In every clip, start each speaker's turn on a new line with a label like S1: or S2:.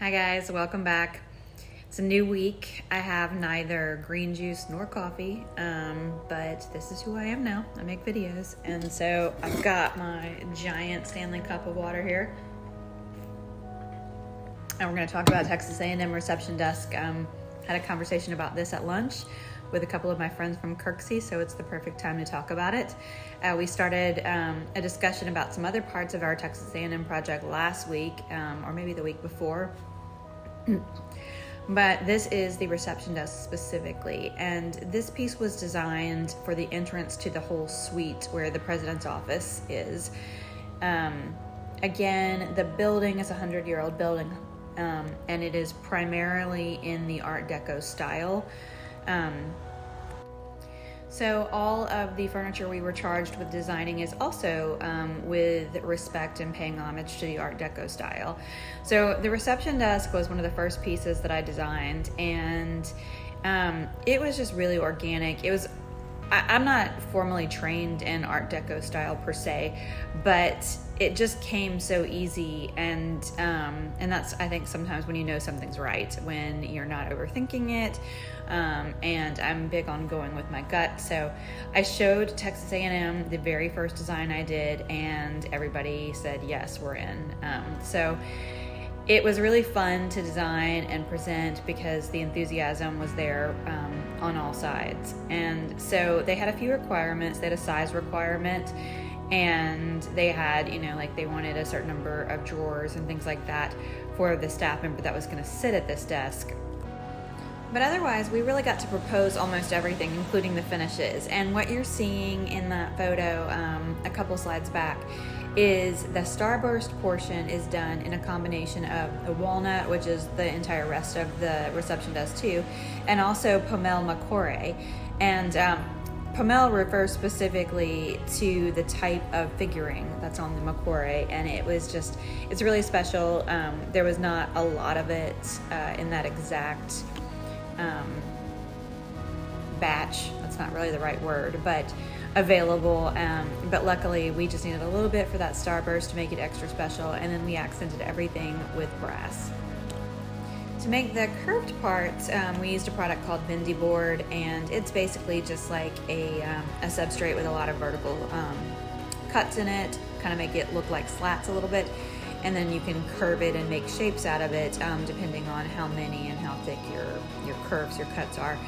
S1: Hi guys, welcome back. It's a new week. I have neither green juice nor coffee, but this is who I am now. I make videos, and so I've got my giant Stanley cup of water here. And we're going to talk about Texas A&M Reception Desk. Had a conversation about this at lunch with a couple of my friends from Kirksey, so it's the perfect time to talk about it. We started a discussion about some other parts of our Texas A&M project last week, or maybe the week before. But this is the reception desk specifically, and this piece was designed for the entrance to the whole suite where the president's office is. Again, the building is a 100-year-old building, and it is primarily in the Art Deco style. So all of the furniture we were charged with designing is also with respect and paying homage to the Art Deco style. So the reception desk was one of the first pieces that I designed, and it was just really organic. I'm not formally trained in Art Deco style per se, but it just came so easy, and that's, I think, sometimes when you know something's right, when you're not overthinking it, and I'm big on going with my gut. So I showed Texas A&M the very first design I did, and everybody said, yes, we're in. So it was really fun to design and present because the enthusiasm was there on all sides. And so they had a few requirements. They had a size requirement, and they had, like they wanted a certain number of drawers and things like that for the staff member that was going to sit at this desk. But otherwise, we really got to propose almost everything, including the finishes. And what you're seeing in that photo, a couple slides back, is the starburst portion is done in a combination of the walnut, which is the entire rest of the reception desk too, and also Pommel Macore. And Pommel refers specifically to the type of figuring that's on the Macore, and it's really special. There was not a lot of it in that exact batch. That's not really the right word, but available. But luckily we just needed a little bit for that starburst to make it extra special, and then we accented everything with brass. To make the curved parts, we used a product called Bendy Board, and it's basically just like a substrate with a lot of vertical cuts in it, kind of make it look like slats a little bit, and then you can curve it and make shapes out of it depending on how many and how thick your curves, your cuts are.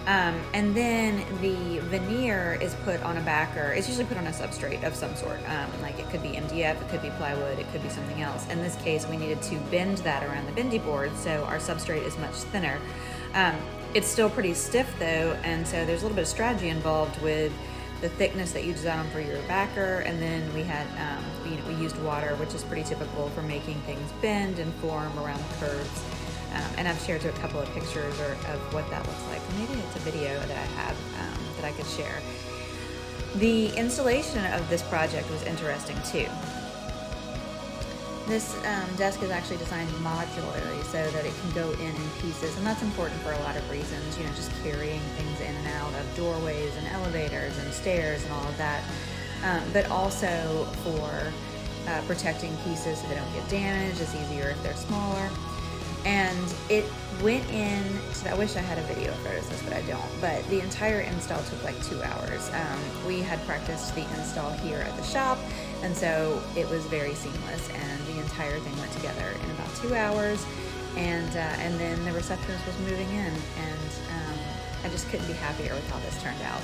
S1: And then the veneer is put on a backer. It's usually put on a substrate of some sort. Like it could be MDF, it could be plywood, it could be something else. In this case, we needed to bend that around the bendy board, so our substrate is much thinner. It's still pretty stiff though, and so there's a little bit of strategy involved with the thickness that you design for your backer. And then we had, we used water, which is pretty typical for making things bend and form around curves. And I've shared a couple of pictures of what that looks like. Maybe it's a video that I have that I could share. The installation of this project was interesting too. This desk is actually designed modularly so that it can go in pieces, and that's important for a lot of reasons, just carrying things in and out of doorways and elevators and stairs and all of that, but also for protecting pieces so they don't get damaged. It's easier if they're smaller. And it went in, I wish I had a video of photos of this, but I don't. But the entire install took like 2 hours. We had practiced the install here at the shop, and so it was very seamless, and the entire thing went together in about 2 hours. And then the receptionist was moving in, and I just couldn't be happier with how this turned out.